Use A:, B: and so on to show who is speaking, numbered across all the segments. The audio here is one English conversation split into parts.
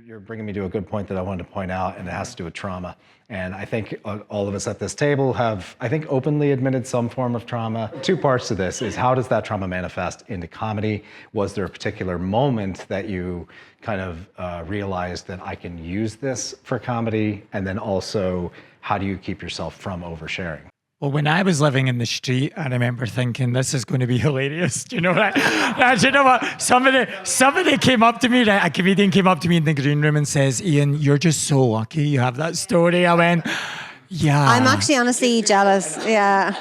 A: You're bringing me to a good point that I wanted to point out, and it has to do with trauma. And I think all of us at this table have, I think, openly admitted some form of trauma. Two parts to this is, how does that trauma manifest into comedy? Was there a particular moment that you kind of realized that I can use this for comedy? And then also, how do you keep yourself from oversharing?
B: Well, when I was living in the street, I remember thinking, this is going to be hilarious. Do you know what? Do you know what? Somebody came up to me, a comedian came up to me in the green room and says, Iain, you're just so lucky you have that story. I went, yeah.
C: I'm actually honestly jealous. Yeah.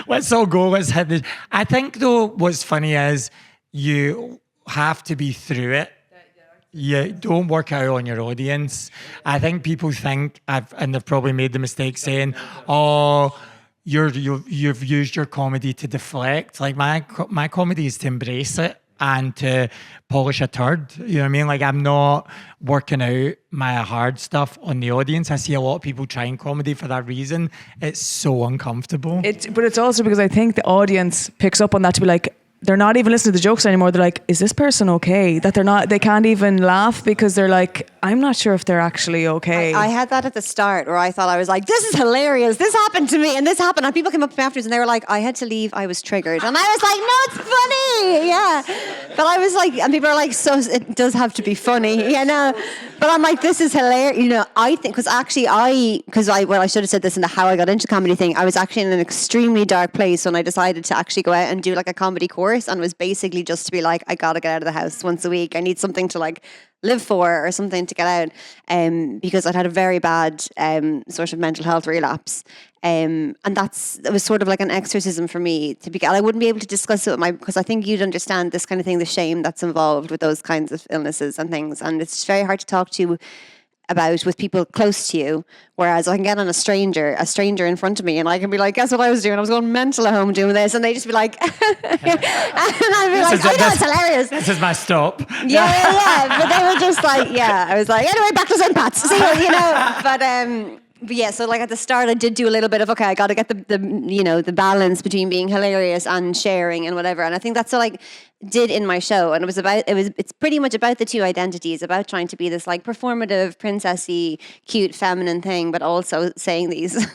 B: Let's all go. Let's hit this. I think, though, what's funny is you have to be through it. You don't work out on your audience. I think people think, and they've probably made the mistake saying, "Oh, you've used your comedy to deflect." Like my comedy is to embrace it and to polish a turd. You know what I mean? Like, I'm not working out my hard stuff on the audience. I see a lot of people trying comedy for that reason. It's so uncomfortable.
D: But it's also because I think the audience picks up on that to be like, they're not even listening to the jokes anymore. They're like, is this person okay? That they can't even laugh because they're like, I'm not sure if they're actually okay.
C: I had that at the start where I thought, I was like, this is hilarious. This happened to me and this happened. And people came up to me afterwards and they were like, I had to leave. I was triggered. And I was like, no, it's funny. Yeah. But I was like, and people are like, so it does have to be funny. You know? But I'm like, this is hilarious. You know, I think, because actually I should have said this in the how I got into comedy thing. I was actually in an extremely dark place when I decided to actually go out and do like a comedy course, and was basically just to be like, I got to get out of the house once a week. I need something to like live for or something to get out. Because I'd had a very bad sort of mental health relapse. And it was sort of like an exorcism for me to be. I wouldn't be able to discuss it with because I think you'd understand this kind of thing, the shame that's involved with those kinds of illnesses and things. And it's very hard to talk to about with people close to you, whereas I can get on a stranger in front of me, and I can be like, guess what I was doing? I was going mental at home doing this, and they just be like, and I'd be like, I know, it's hilarious.
B: This is my stop.
C: Yeah. But they were just like, yeah. I was like, anyway, back to St. Pat's. See, you know, but yeah, so like at the start, I did do a little bit of, okay, I got to get the balance between being hilarious and sharing and whatever. And I think that's what I did in my show. And it's pretty much about the two identities, about trying to be this like performative, princessy, cute, feminine thing, but also saying these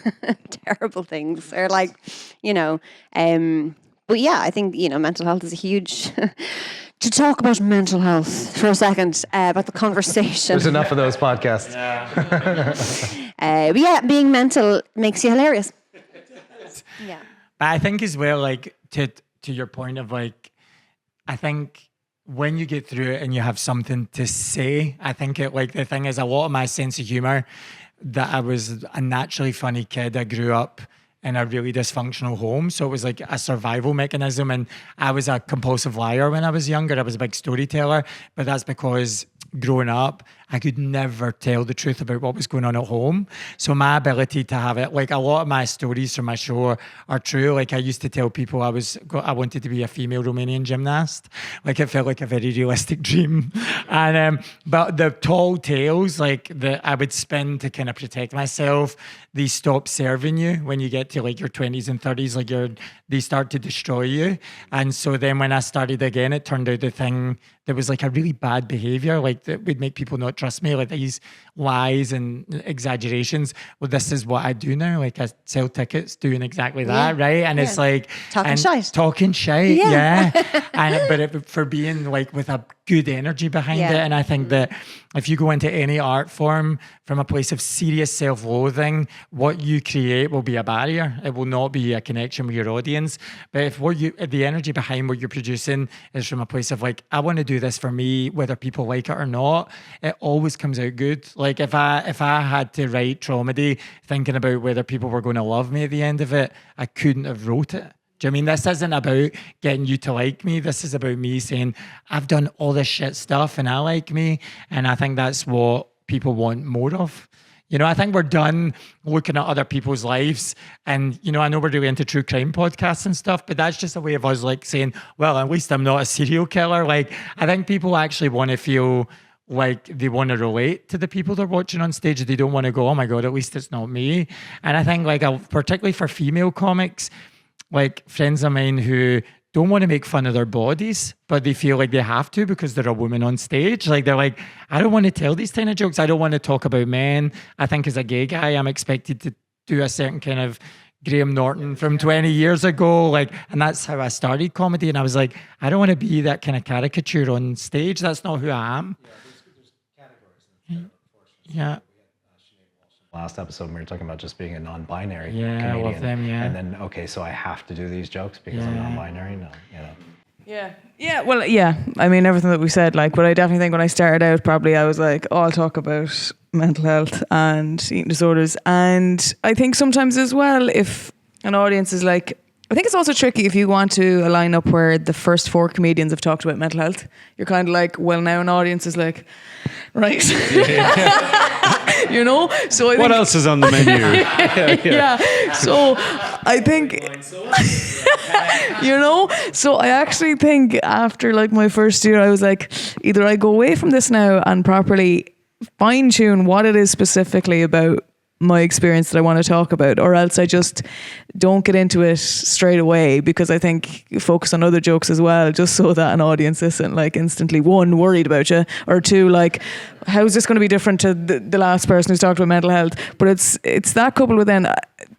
C: terrible things, or like, you know, but yeah, I think, you know, mental health is a huge... To talk about mental health for a second, about the conversation.
A: There's enough of those podcasts.
B: Yeah.
C: But yeah, being mental makes you hilarious. Yeah.
B: But I think as well, like, to your point of like, I think when you get through it and you have something to say, I think the thing is, a lot of my sense of humor, that I was a naturally funny kid. I grew up in a really dysfunctional home. So it was like a survival mechanism. And I was a compulsive liar when I was younger. I was a big storyteller, but that's because growing up, I could never tell the truth about what was going on at home. So my ability to have it, like a lot of my stories from my show are true. Like I used to tell people I wanted to be a female Romanian gymnast. Like it felt like a very realistic dream. And but the tall tales, like that I would spin to kind of protect myself, they stop serving you when you get to like your 20s and 30s. Like they start to destroy you. And so then when I started again, it turned out the thing that was like a really bad behavior, like that would make people not trust me, like these lies and exaggerations. Well, this is what I do now. Like I sell tickets doing exactly that, right? And it's like talking shite, yeah. And for being like with a good energy behind it. And I think that if you go into any art form from a place of serious self-loathing, what you create will be a barrier. It will not be a connection with your audience. But if the energy behind what you're producing is from a place of like, I want to do this for me, whether people like it or not, it always comes out good. Like if I had to write Traumedy thinking about whether people were going to love me at the end of it, I couldn't have wrote it. Do you know what I mean? This isn't about getting you to like me. This is about me saying, I've done all this shit stuff and I like me. And I think that's what people want more of. You know, I think we're done looking at other people's lives. And, you know, I know we're really into true crime podcasts and stuff, but that's just a way of us like saying, well, at least I'm not a serial killer. Like, I think people actually want to feel like they want to relate to the people they're watching on stage. They don't want to go, oh my God, at least it's not me. And I think like, particularly for female comics, like friends of mine who don't want to make fun of their bodies, but they feel like they have to because they're a woman on stage. Like they're like, I don't want to tell these kind of jokes. I don't want to talk about men. I think as a gay guy, I'm expected to do a certain kind of Graham Norton from 20 years ago. Like, and that's how I started comedy. And I was like, I don't want to be that kind of caricature on stage. That's not who I am.
A: There's categories.
B: Yeah.
A: Last episode, we were talking about just being a non-binary
B: Yeah,
A: comedian.
B: I love them, yeah.
A: And then, okay, so I have to do these jokes because I'm
B: Yeah.
A: non-binary? No, you know.
D: Yeah, well, yeah. I mean, everything that we said, like, but I definitely think when I started out, probably I was like, oh, I'll talk about mental health and eating disorders. And I think sometimes as well, if an audience is like, I think it's also tricky if you want to a lineup where the first 4 comedians have talked about mental health. You're kind of like, well, now an audience is like, right. You know? So I
E: What
D: think,
E: else is on the menu?
D: yeah. So I think, you know, so I actually think after like my first year, I was like, either I go away from this now and properly fine tune what it is specifically about my experience that I want to talk about, or else I just don't get into it straight away, because I think you focus on other jokes as well, just so that an audience isn't like instantly, 1, worried about you, or 2, like, how is this going to be different to the last person who's talked about mental health? But it's that coupled with then,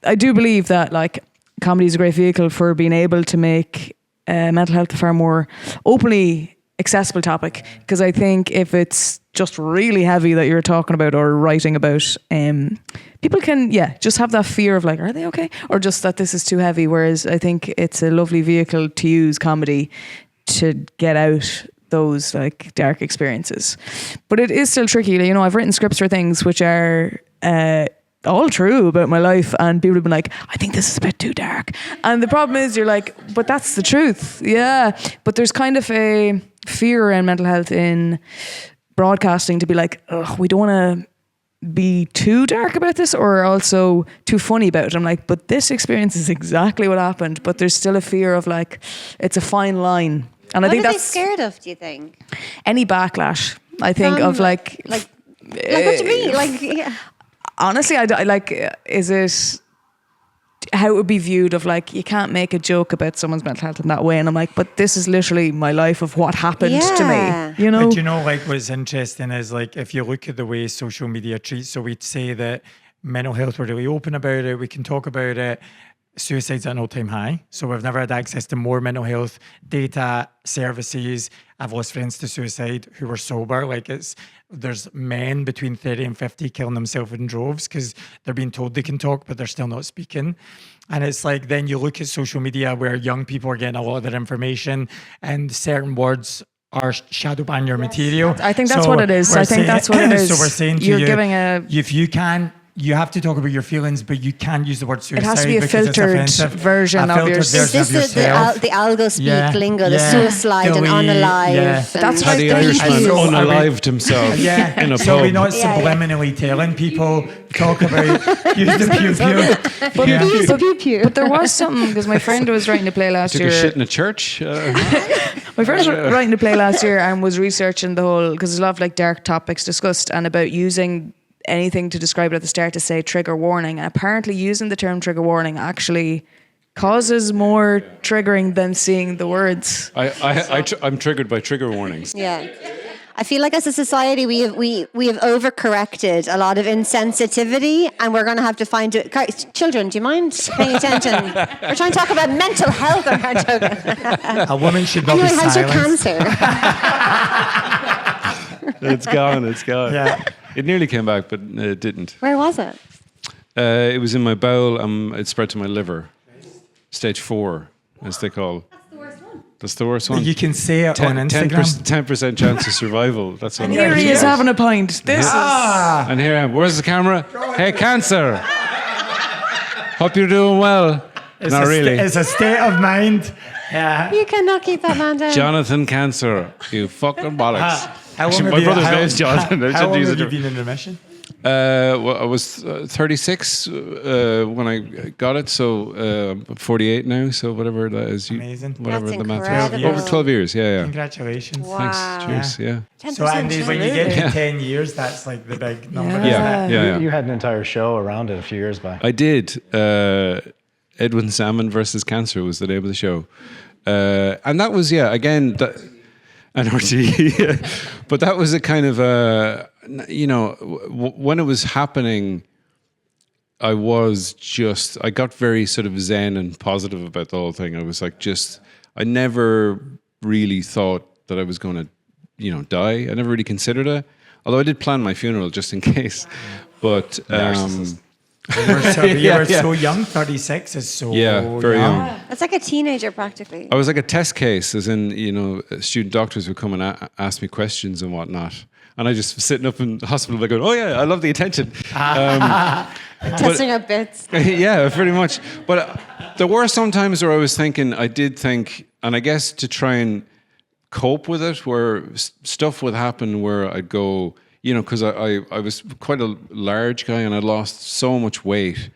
D: I do believe that like comedy is a great vehicle for being able to make mental health a far more openly accessible topic, because I think if it's just really heavy that you're talking about or writing about, people can just have that fear of like, are they okay, or just that this is too heavy, whereas I think it's a lovely vehicle to use comedy to get out those like dark experiences. But it is still tricky, you know. I've written scripts for things which are all true about my life, and people have been like, I think this is a bit too dark, and the problem is you're like, but that's the truth. But there's kind of a fear around mental health in broadcasting to be like, ugh, we don't want to be too dark about this or also too funny about it. I'm like, but this experience is exactly what happened, but there's still a fear of like, it's a fine line. And I think that's
C: scared of, do you think?
D: Any backlash, I think, of like
C: what do you mean? Like, yeah.
D: Honestly, I like, is it how it would be viewed of like, you can't make a joke about someone's mental health in that way, and I'm like, but this is literally my life of what happened to me, you know.
B: But you know, like, what's interesting is like, if you look at the way social media treats, so we'd say that mental health, we're really open about it, we can talk about it. Suicide's at an all-time high, so we've never had access to more mental health data, services. I've lost friends to suicide who were sober. Like, there's men between 30 and 50 killing themselves in droves because they're being told they can talk, but they're still not speaking. And it's like, then you look at social media where young people are getting a lot of their information, and certain words are shadow ban your material.
D: I think that's what it is. I think that's what it is.
B: So we're saying to
D: you're
B: you,
D: giving
B: if you can, you have to talk about your feelings, but you can't use the word suicide.
D: It has to be a filtered version of your.
C: Is this the algo speak lingo, the suicide and unalive?
B: Yeah.
D: That's
E: How
D: right.
E: the
D: Thank
E: Irishman
D: you.
E: unalived himself in a
B: So
E: pub.
B: we're not subliminally telling people, talk about, use the pew-pew.
C: Use the pew-pew.
D: But there was something, because my friend was writing a play last
E: Took
D: year.
E: a shit in a church.
D: My friend was writing a play last year and was researching the whole, because there's a lot of like dark topics discussed, and about using anything to describe it at the start to say trigger warning. And apparently using the term trigger warning actually causes more triggering than seeing the words.
E: I'm triggered by trigger warnings.
C: Yeah. I feel like as a society we have overcorrected a lot of insensitivity, and we're going to have to find it. Guys, children, do you mind paying attention? We're trying to talk about mental health.
B: A woman should not
C: Anyway,
B: be
C: how's your
B: silenced.
C: cancer?
E: It's gone.
B: Yeah.
E: It nearly came back, but it didn't.
C: Where was it?
E: It was in my bowel. It spread to my liver. Stage 4, as they call. That's the worst one.
B: You can say it on Instagram.
E: 10% chance of survival. That's what.
D: Here he is having a pint. This is.
E: And here I am. Where's the camera? Hey, cancer. Hope you're doing well. Not really.
B: It's a state of mind. Yeah.
C: You cannot keep that man down.
E: Jonathan Cancer. You fucking bollocks.
B: How long
E: Actually,
B: have
E: my
B: you-
E: brother's
B: how-
E: name is Jonathan. I
B: How
E: shouldn't
B: long
E: use
B: have
E: it.
B: you been in remission?
E: Well, I was 36 when I got it, so I'm 48 now, so whatever that is.
B: Amazing.
E: Whatever
C: That's
E: the math
C: incredible.
E: is. Over 12 years, yeah.
B: Congratulations.
C: Wow.
E: Thanks. Cheers, yeah.
C: 10%
B: So Andy, when you get to
E: Yeah.
B: 10 years, that's like the big number.
D: Yeah.
B: Isn't it?
A: You had an entire show around it a few years back.
E: I did. Edwin Sammon versus Cancer was the name of the show. And that was, yeah, again, an RT. But that was a kind of, when it was happening, I got very sort of zen and positive about the whole thing. I was like, I never really thought that I was going to, die. I never really considered it. Although I did plan my funeral just in case. But
B: you were so young. 36 is so
E: very young.
C: That's like a teenager practically.
E: I was like a test case, as in, student doctors would come and ask me questions and whatnot. And I just was sitting up in the hospital like going, oh yeah, I love the attention.
C: Testing out bits.
E: Yeah, pretty much. But there were some times where I did think, and I guess to try and cope with it, where stuff would happen where I'd go, because I was quite a large guy and I lost so much weight.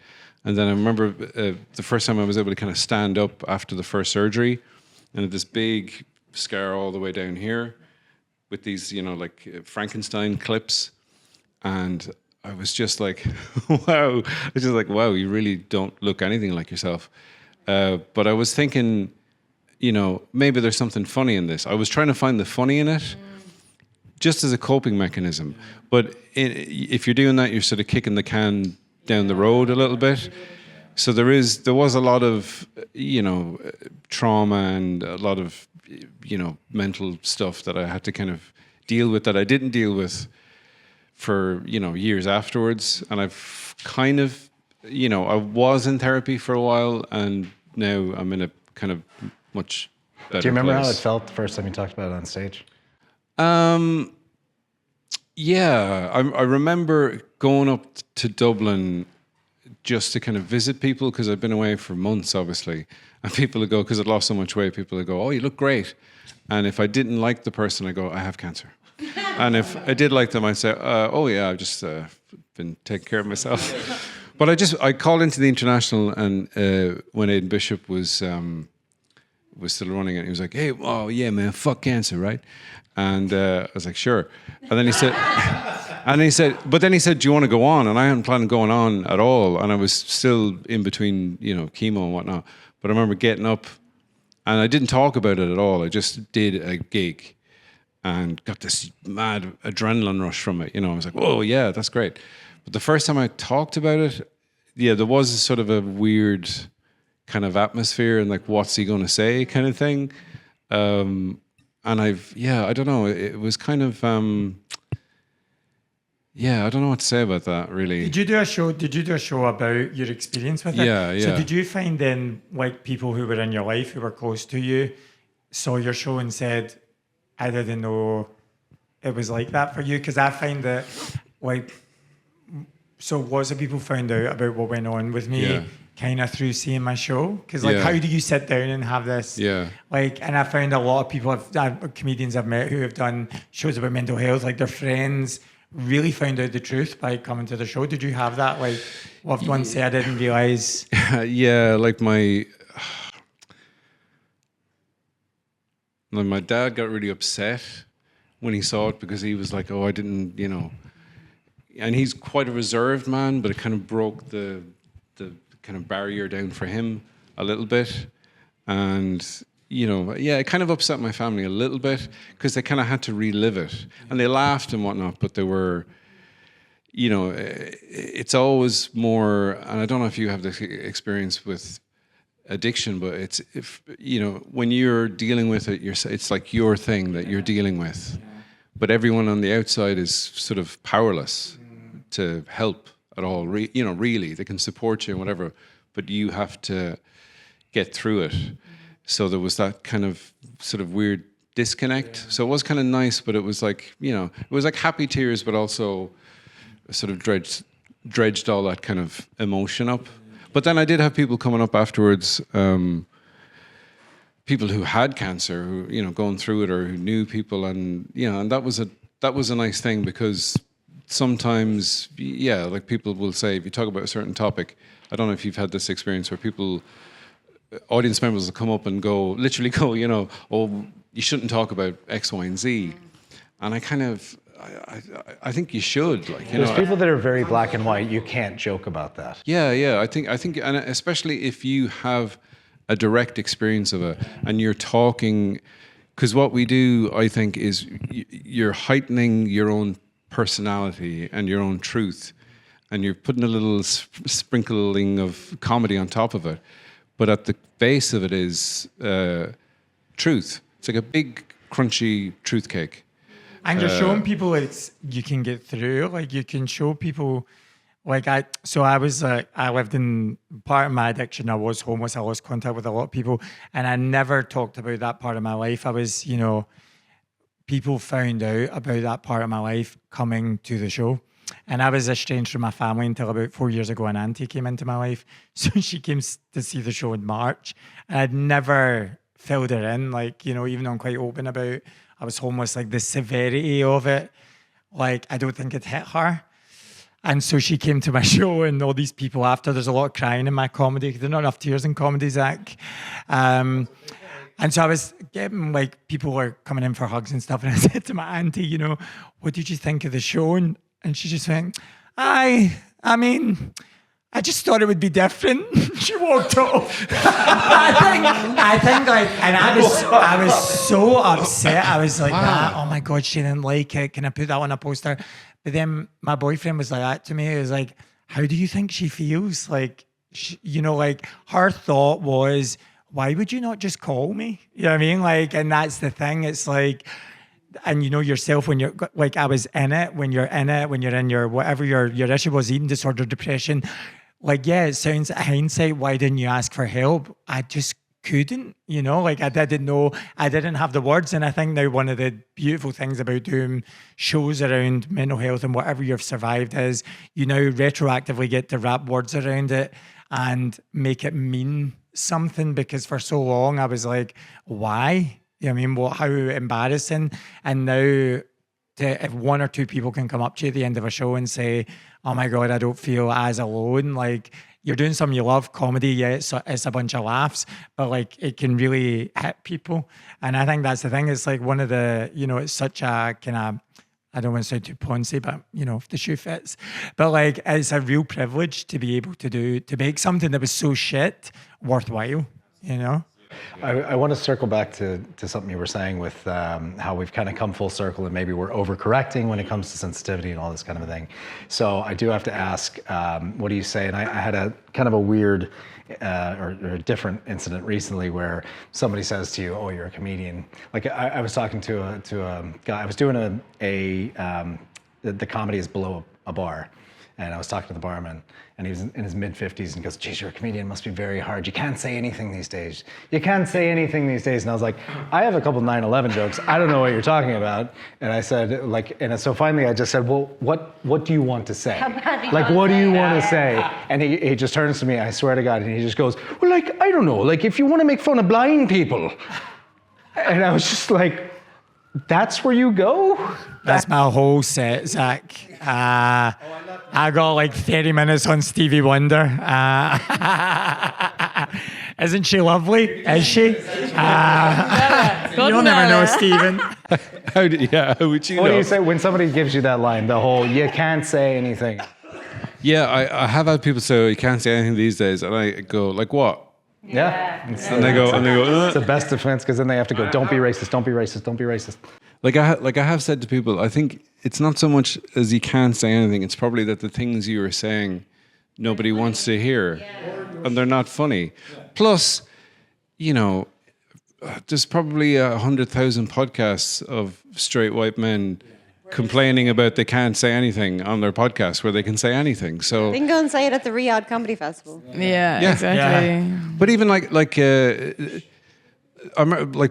E: And then I remember the first time I was able to kind of stand up after the first surgery, and had this big scar all the way down here with these, like Frankenstein clips. And I was just like, wow. I was just like, wow, you really don't look anything like yourself. But I was thinking, maybe there's something funny in this. I was trying to find the funny in it, just as a coping mechanism. But if you're doing that, you're sort of kicking the can down the road a little bit. So there was a lot of, trauma and a lot of, mental stuff that I had to kind of deal with that I didn't deal with for, years afterwards. And I've kind of, I was in therapy for a while, and now I'm in a kind of much better
A: Do you remember
E: place.
A: how it felt the first time you talked about it on stage?
E: Yeah, I remember going up to Dublin just to kind of visit people, because I'd been away for months, obviously. And people would go, because I'd lost so much weight, people would go, oh, you look great. And if I didn't like the person, I'd go, I have cancer. And if I did like them, I'd say, oh yeah, I've just been taking care of myself. But I called into the International, and when Aidan Bishop was still running it, he was like, hey, oh yeah, man, fuck cancer, right? And I was like, sure. And then he said, but then he said, do you want to go on? And I hadn't planned on going on at all. And I was still in between, chemo and whatnot. But I remember getting up, and I didn't talk about it at all. I just did a gig and got this mad adrenaline rush from it. I was like, whoa, yeah, that's great. But the first time I talked about it, yeah, there was sort of a weird kind of atmosphere and like, what's he going to say kind of thing. And I don't know. It was kind of, I don't know what to say about that, really.
B: Did you do a show about your experience with it?
E: Yeah.
B: So did you find then, like, people who were in your life, who were close to you, saw your show and said, I didn't know it was like that for you? Because I find that, like, so lots of people found out about what went on with me kind of through seeing my show. Because, like, how do you sit down and have this?
E: Yeah.
B: Like, and I found a lot of people, comedians I've met who have done shows about mental health, like their friends really found out the truth by coming to the show. Did you have that? Like, loved ones say, I didn't realise.
E: Yeah, like my dad got really upset when he saw it, because he was like, oh, I didn't, and he's quite a reserved man, but it kind of broke the kind of barrier down for him a little bit. And, it kind of upset my family a little bit, because they kind of had to relive it. And they laughed and whatnot, but they were, it's always more, and I don't know if you have this experience with addiction, but it's, when you're dealing with it, it's like your thing that you're dealing with. But everyone on the outside is sort of powerless to help at all. Really, they can support you and whatever, but you have to get through it. So there was that kind of sort of weird disconnect. So it was kind of nice, but it was like, it was like happy tears, but also sort of dredged all that kind of emotion up. But then I did have people coming up afterwards, people who had cancer, who, going through it, or who knew people, and, and that was a nice thing, because sometimes, like people will say, if you talk about a certain topic, I don't know if you've had this experience where audience members will come up and literally go, oh, you shouldn't talk about X, Y, and Z. And I kind of, I think you should. Like,
A: There's people that are very black and white. You can't joke about that.
E: Yeah. I think, and especially if you have a direct experience of it, and you're talking, because what we do, I think, is you're heightening your own personality and your own truth, and you're putting a little sprinkling of comedy on top of it, but at the base of it is truth. It's like a big crunchy truth cake.
B: And you're showing people you can get through. Like you can show people. Like I lived in, part of my addiction, I was homeless, I lost contact with a lot of people, and I never talked about that part of my life. I was, people found out about that part of my life coming to the show. And I was estranged from my family until about 4 years ago, an auntie came into my life. So she came to see the show in March, and I'd never filled her in, even though I'm quite open about I was homeless, like the severity of it, like I don't think it hit her. And so she came to my show, and all these people after, there's a lot of crying in my comedy. There's not enough tears in comedy, Zach. And so I was getting, people were coming in for hugs and stuff. And I said to my auntie, what did you think of the show? And she just went, I just thought it would be different. She walked off. I think, and I was so upset. I was like, oh my God, she didn't like it. Can I put that on a poster? But then my boyfriend was like that to me. He was like, how do you think she feels? Her thought was, why would you not just call me? You know what I mean? And that's the thing. It's and yourself when you're I was in it, when you're in your, whatever your issue was, eating disorder, depression, it sounds hindsight, why didn't you ask for help? I just couldn't, I didn't know, I didn't have the words. And I think now one of the beautiful things about doing shows around mental health and whatever you've survived is you now retroactively get to wrap words around it and make it mean something, because for so long I was like, why? How embarrassing. And now if one or two people can come up to you at the end of a show and say, oh my God, I don't feel as alone, you're doing something you love, comedy, it's a bunch of laughs, but it can really hit people. And I think that's the thing. It's one of the, it's such a kind of, I don't want to sound too poncy, but if the shoe fits. But it's a real privilege to be able to make something that was so shit worthwhile,
A: I want to circle back to something you were saying with how we've kind of come full circle and maybe we're overcorrecting when it comes to sensitivity and all this kind of a thing. So I do have to ask, what do you say? And I had a kind of a weird or a different incident recently where somebody says to you, oh, you're a comedian. I was talking to a guy, I was doing the comedy is below a bar. And I was talking to the barman, and he was in his mid-50s, and he goes, geez, you're a comedian, it must be very hard. You can't say anything these days. You can't say anything these days. And I was like, I have a couple 9/11 jokes. I don't know what you're talking about. And I said, and so finally I just said, well, what do you want to say? What do you want to say? And he just turns to me, I swear to God, and he just goes, well, I don't know, if you want to make fun of blind people. And I was just like, that's where you go?
B: That's my whole set, Zach. I got 30 minutes on Stevie Wonder. Isn't she lovely? Is she? You'll never know, Stephen.
E: How would you know?
A: What do you say when somebody gives you that line, the whole, you can't say anything?
E: Yeah, I have had people say, oh, you can't say anything these days. And I go, like what?
A: Yeah.
E: And they go,
A: it's the best defense, because then they have to go, don't be racist, don't be racist, don't be racist.
E: I have said to people, I think it's not so much as you can't say anything, it's probably that the things you are saying nobody wants to hear, and they're not funny. Plus, there's probably 100,000 podcasts of straight white men complaining about they can't say anything on their podcast where they can say anything. So
C: they can go and say it at the Riyadh Comedy Festival.
D: Yeah, exactly. Yeah.
E: But even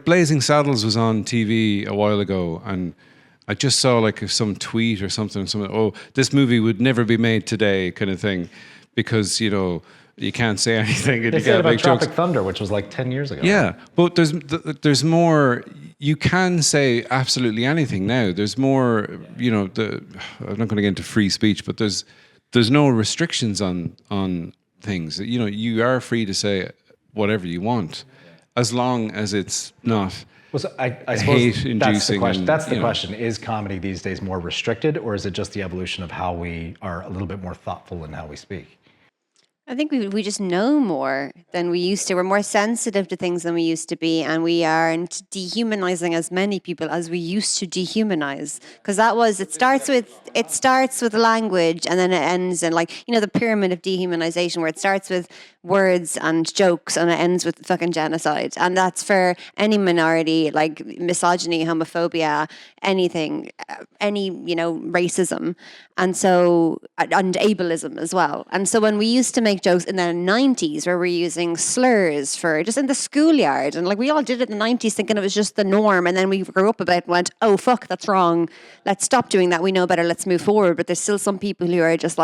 E: Blazing Saddles was on TV a while ago, and I just saw some tweet or something, oh, this movie would never be made today, kind of thing, because you can't say anything. And
A: they
E: you
A: said
E: can't
A: about
E: make
A: Tropic
E: jokes.
A: Thunder, which was 10 years ago.
E: Yeah, but there's more. You can say absolutely anything now. There's more. I'm not going to get into free speech, but there's no restrictions on things. You are free to say whatever you want, as long as it's not. Well, so I suppose hate-inducing.
A: That's the question. Is comedy these days more restricted, or is it just the evolution of how we are a little bit more thoughtful in how we speak?
C: I think we just know more than we used to. We're more sensitive to things than we used to be, and we aren't dehumanizing as many people as we used to dehumanize. Because it starts with language, and then it ends in the pyramid of dehumanization, where it starts with words and jokes, and it ends with fucking genocide. And that's for any minority, like misogyny, homophobia, anything, any racism, and ableism as well. And so when we used to make jokes in the 90s where we're using slurs for just in the schoolyard, and we all did it in the 90s thinking it was just the norm, and then we grew up a bit and went, oh fuck, that's wrong, let's stop doing that, we know better, let's move forward. But there's still some people who are just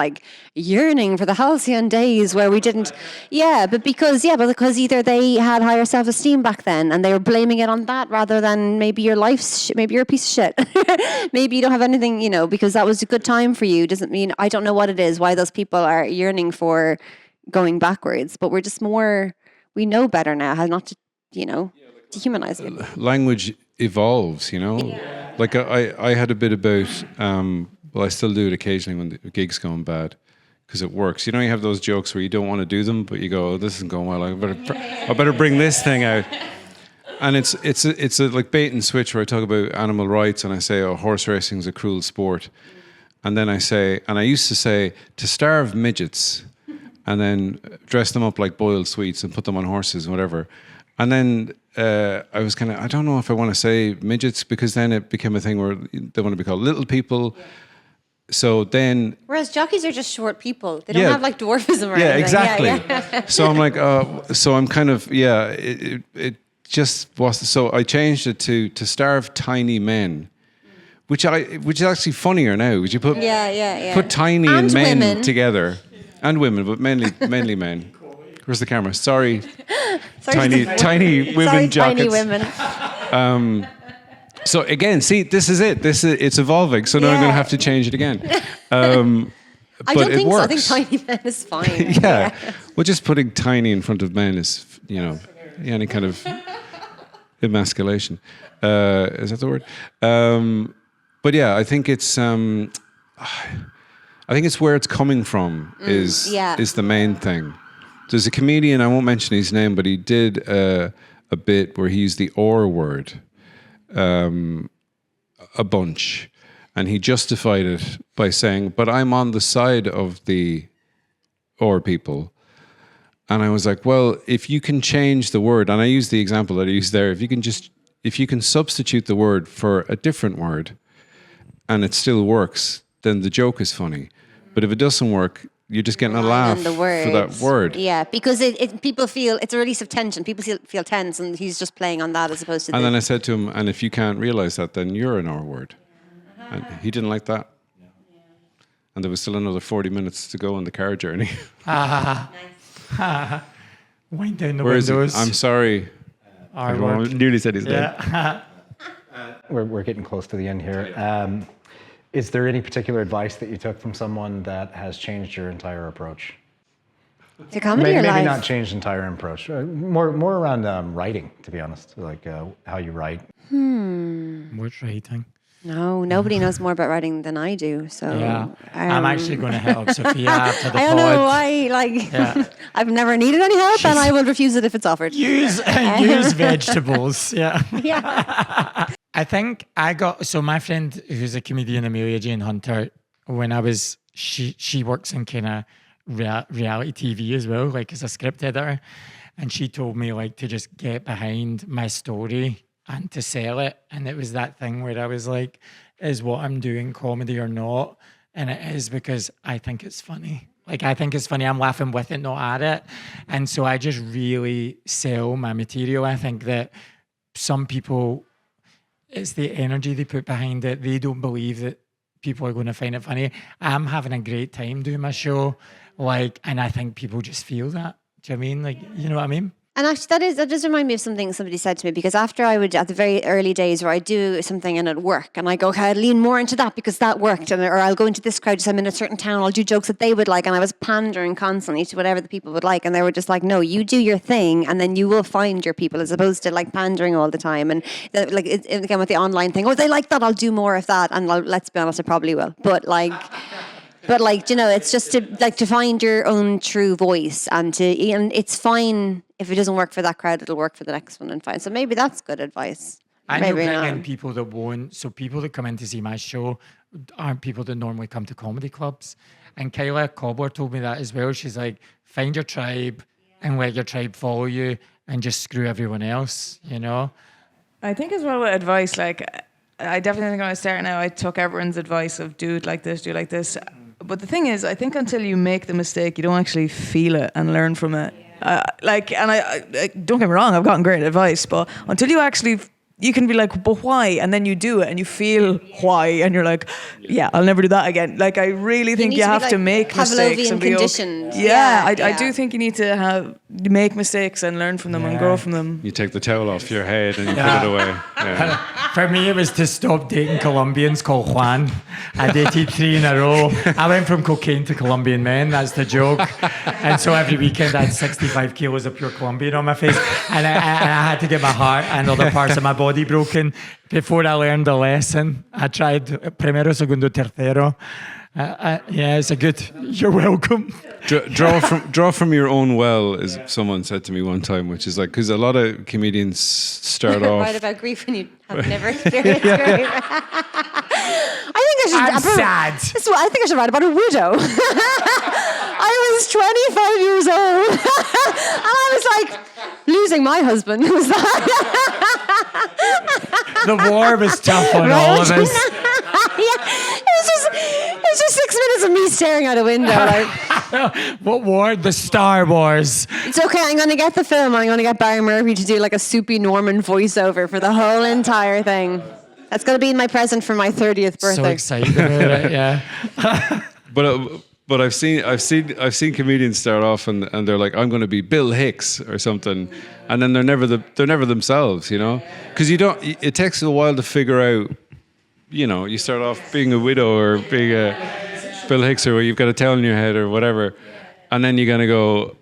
C: yearning for the halcyon days where we didn't, because either they had higher self-esteem back then and they were blaming it on that, rather than maybe your life's maybe you're a piece of shit. Maybe you don't have anything, because that was a good time for you, doesn't mean, I don't know what it is, why those people are yearning for going backwards, but we're just we know better now how not to, dehumanize people.
E: Language evolves, Like I had a bit about, I still do it occasionally when the gig's going bad, because it works. You have those jokes where you don't want to do them, but you go, oh, this isn't going well, I better bring this thing out. And it's a like bait and switch, where I talk about animal rights and I say, oh, horse racing is a cruel sport. And then I used to say, to starve midgets and then dress them up like boiled sweets and put them on horses and whatever. And then I was I don't know if I want to say midgets, because then it became a thing where they want to be called little people. Yeah. So then...
C: Whereas jockeys are just short people. They don't have dwarfism or anything.
E: Yeah, exactly. Yeah. So I'm it just was... So I changed it to starve tiny men. Which is actually funnier now. Would you put put tiny and men women together, and women, but mainly men. Where's the camera? Sorry. Tiny women. Sorry, jackets. Tiny women. So again, see, this is it. It's evolving. So now I'm going to have to change it again. But
C: I don't think
E: works.
C: so. I think tiny men is fine.
E: Yeah. Well, just putting tiny in front of men is, any kind of emasculation. Is that the word? But yeah, I think it's where it's coming from is the main thing. There's a comedian, I won't mention his name, but he did a bit where he used the or word a bunch, and he justified it by saying, but I'm on the side of the or people. And I was like, well, if you can change the word, and I used the example that I used there, if you can substitute the word for a different word, and it still works, then the joke is funny. But if it doesn't work, you're just getting a laugh for that word.
C: Yeah, because people feel it's a release of tension. People feel tense, and he's just playing on that as opposed to.
E: And then I said to him, and if you can't realize that, then you're an R word. And he didn't like that. And there was still another 40 minutes to go on the car journey.
B: Wind down the
E: Where
B: windows.
E: I'm sorry.
B: R word.
E: Nearly said his name.
B: Yeah.
A: We're getting close to the end here. Is there any particular advice that you took from someone that has changed your entire approach?
C: To comedy or life?
A: Maybe not changed entire approach. More around writing, to be honest, like how you write.
B: What's writing?
C: No, nobody knows more about writing than I do. So
B: yeah, I'm actually going to help Sophia after the
C: I don't know why. I've never needed any help, and I will refuse it if it's offered.
B: Use vegetables. Yeah.
C: Yeah.
B: I think my friend who's a comedian, Amelia Jane Hunter, she works in kind of reality TV as well, like as a script editor. And she told me to just get behind my story and to sell it. And it was that thing where I was like, is what I'm doing comedy or not? And it is, because I think it's funny. I think it's funny. I'm laughing with it, not at it. And so I just really sell my material. I think that some people, it's the energy they put behind it. They don't believe that people are going to find it funny. I'm having a great time doing my show, and I think people just feel that. Do you know what I mean? You know what I mean?
C: And actually, that does remind me of something somebody said to me, because after I would, at the very early days where I do something and it work, and I go, okay, I'll lean more into that because that worked, or I'll go into this crowd, just I'm in a certain town, I'll do jokes that they would like, and I was pandering constantly to whatever the people would like, and they were just like, no, you do your thing, and then you will find your people, as opposed to pandering all the time. And again with the online thing, oh, they like that, I'll do more of that, and let's be honest, I probably will. But But like, you know, it's just to find your own true voice and it's fine if it doesn't work for that crowd, it'll work for the next one and fine. So maybe that's good advice.
B: And you
C: Maybe
B: bring
C: not.
B: in people that won't. So people that come in to see my show aren't people that normally come to comedy clubs. And Kyla Cobbler told me that as well. She's like, find your tribe and let your tribe follow you and just screw everyone else, you know?
D: I think as well with advice, like I definitely think when I was starting out, I took everyone's advice of do it like this, do it like this. But the thing is, I think until you make the mistake, you don't actually feel it and learn from it. I don't get me wrong, I've gotten great advice, but until you actually, you can be like, but why? And then you do it and you feel why, and you're like, yeah, I'll never do that again. Like, I really think you have to make mistakes and be
C: conditioned.
D: okay. Yeah, I do think you need to make mistakes and learn from them and grow from them.
E: You take the towel off your head and you put it away. Yeah.
B: For me, it was to stop dating Colombians called Juan. I dated 3 in a row. I went from cocaine to Colombian men, that's the joke. And so every weekend I had 65 kilos of pure Colombian on my face. And I had to get my heart and other parts of my body broken before I learned the lesson. I tried primero, segundo, tercero. Yeah, it's a good, you're welcome.
E: Draw from your own well, as someone said to me one time, which is like, because a lot of comedians start off.
C: Write about grief when you have never experienced grief.
B: I'm sad.
C: I think I should write about a widow. I was 25 years old. And I was like, losing my husband was that.
B: The war was tough on all of us.
C: It was just 6 minutes of me staring out a window. Like,
B: What war? The Star Wars.
C: it's okay, I'm going to get the film. I'm going to get Barry Murphy to do like a soupy Norman voiceover for the whole entire thing. That's going to be my present for my 30th birthday.
B: So excited about it, yeah.
E: But I've seen comedians start off and they're like, I'm going to be Bill Hicks or something, and then they're never themselves, you know, because it takes a while to figure out, you know, you start off being a widow or being a Bill Hicks, or you've got a towel in your head or whatever, and then you're going to go,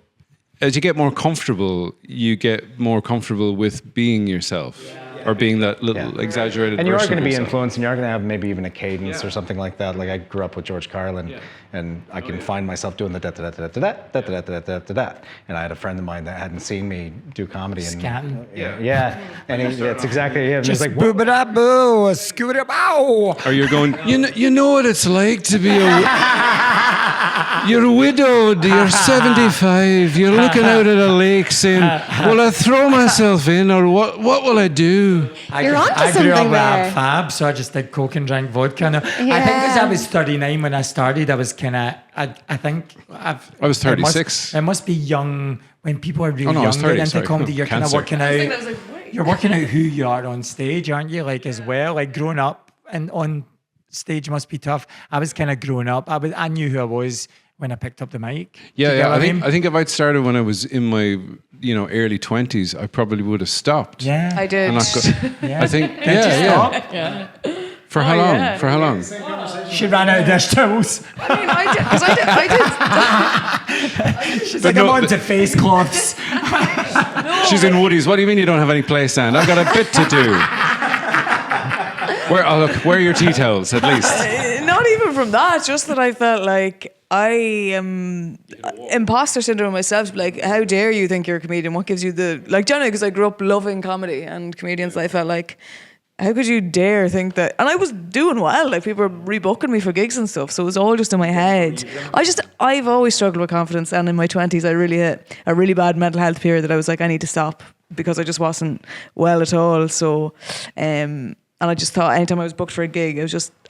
E: as you get more comfortable, you get more comfortable with being yourself. Or being that little exaggerated
A: and you are
E: version
A: going to
E: of
A: be
E: yourself.
A: influenced, and you are going to have maybe even a cadence or something like that. Like I grew up with George Carlin, and I can find myself doing the da da da da da da da da da da da. And I had a friend of mine that hadn't seen me do comedy.
B: Scatting.
A: Yeah. And that's exactly it. And he's
B: Just
A: like,
B: boo ba da boo, scooter bow.
E: Or you're going, you know what it's like to be you're widowed, you're 75, you're looking out at a lake saying, will I throw myself in, or what will I do?
C: You're onto
B: I grew up
C: something
B: with
C: there.
B: fab, so I just did coke and drank vodka. I think because I was 39 when I started, I was kind of, I think
E: I was 36.
B: It must be young, when people are really
E: Oh, no, I
B: young
E: was 30,
B: into
E: sorry.
B: comedy, you're kind of
E: Cancer.
B: working out. You're working out who you are on stage, aren't you? Like as well, like growing up and on stage must be tough. I was kind of growing up. I knew who I was when I picked up the mic. Do you get what
E: I think if I'd started when I was in my early 20s, I probably would have stopped.
B: Yeah,
D: I did.
E: And not go,
B: Yeah.
E: I think
B: Did you stop?
E: For how long?
D: yeah.
E: For how long?
B: She ran out of dish towels.
D: I mean, I did, 'cause I did.
B: She's like, I'm on to face cloths.
E: She's in Woody's. What do you mean you don't have any place, Anne? I've got a bit to do. Where are your tea towels, at least?
D: Not even from that, just that I felt like I am imposter syndrome myself. Like, how dare you think you're a comedian? What gives you generally, because I grew up loving comedy and comedians, I felt like, how could you dare think that? And I was doing well, like people were rebooking me for gigs and stuff, so it was all just in my head. I've always struggled with confidence, and in my 20s I really hit a really bad mental health period that I was like, I need to stop, because I just wasn't well at all. So and I just thought anytime I was booked for a gig,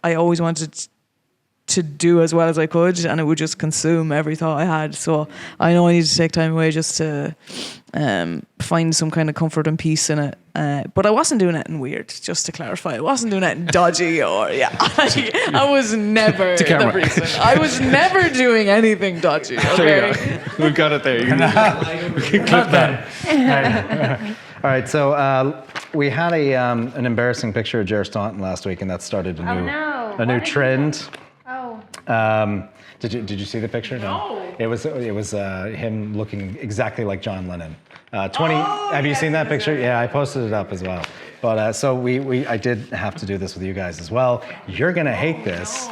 D: I always wanted to do as well as I could, and it would just consume every thought I had. So I know I need to take time away just to find some kind of comfort and peace in it. But I wasn't doing anything weird, just to clarify. I wasn't doing anything dodgy or, I was never the
E: camera.
D: reason. I was never doing anything dodgy, okay?
E: We've got it there. We can clip that.
A: all right, so we had an embarrassing picture of Jer Staunton last week, and that started a new trend. Did you see the picture? No. It was him looking exactly like John Lennon. Have you seen that picture? Yeah, I posted it up as well. But so I did have to do this with you guys as well. You're gonna hate this.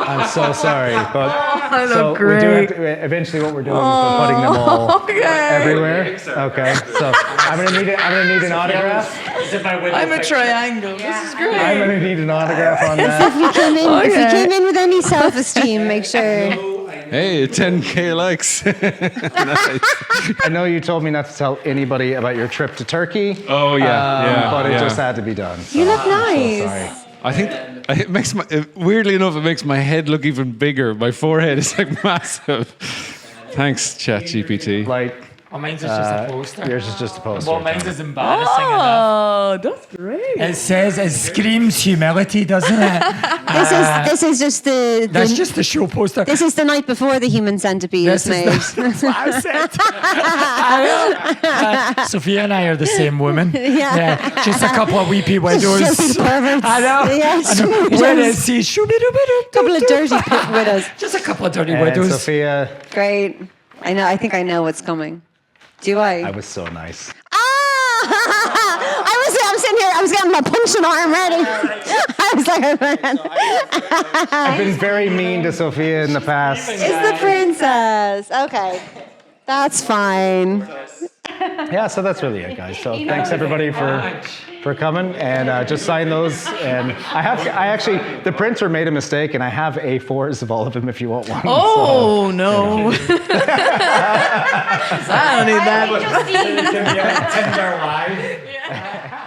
A: I'm so sorry, but
D: I
A: so
D: look
A: we do have
D: great.
A: to, eventually what we're doing is we're putting them all
D: Okay.
A: everywhere. Okay, so I'm gonna need an autograph.
D: I'm a triangle. This is great.
A: I'm gonna need an autograph on that.
C: If you came in with any self-esteem, make sure.
E: Hey, 10K likes. Nice.
A: I know you told me not to tell anybody about your trip to Turkey.
E: Oh yeah,
A: But it
E: yeah.
A: just had to be done. So
C: You look
A: I'm so
C: nice.
A: sorry.
E: I think it makes weirdly enough, it makes my head look even bigger. My forehead is like massive. Thanks, ChatGPT.
A: Like
B: Oh, mine's is just a poster.
A: yours is just a poster.
B: Well, mine's is embarrassing enough.
D: Oh, that's great.
B: It says, it screams humility, doesn't it?
C: This is just the
B: That's just the show poster.
C: this is the night before the human centipede is
B: This
C: made.
B: is that's what I said. Sophia and I are the same woman.
C: Yeah.
B: Just a couple of weepy widows.
C: Filthy perverts.
B: I know.
C: Yes,
B: I know.
C: widows.
B: Where is he?
C: Couple of dirty widows.
B: Just a couple of dirty
A: And
B: widows.
A: Sophia,
C: Great. I know. I think I know what's coming. Do I?
A: I was so nice.
C: I'm sitting here. I was getting my punching arm ready. I was like,
A: I've been very mean to Sophia in the past.
C: it's the princess. Okay, that's fine.
A: Yeah, so that's really it, guys. So thanks everybody for coming, and just sign those. And I actually the printer made a mistake, and I have A4s of all of them if you want one.
D: Oh, no. I don't need that.
B: Tinder live.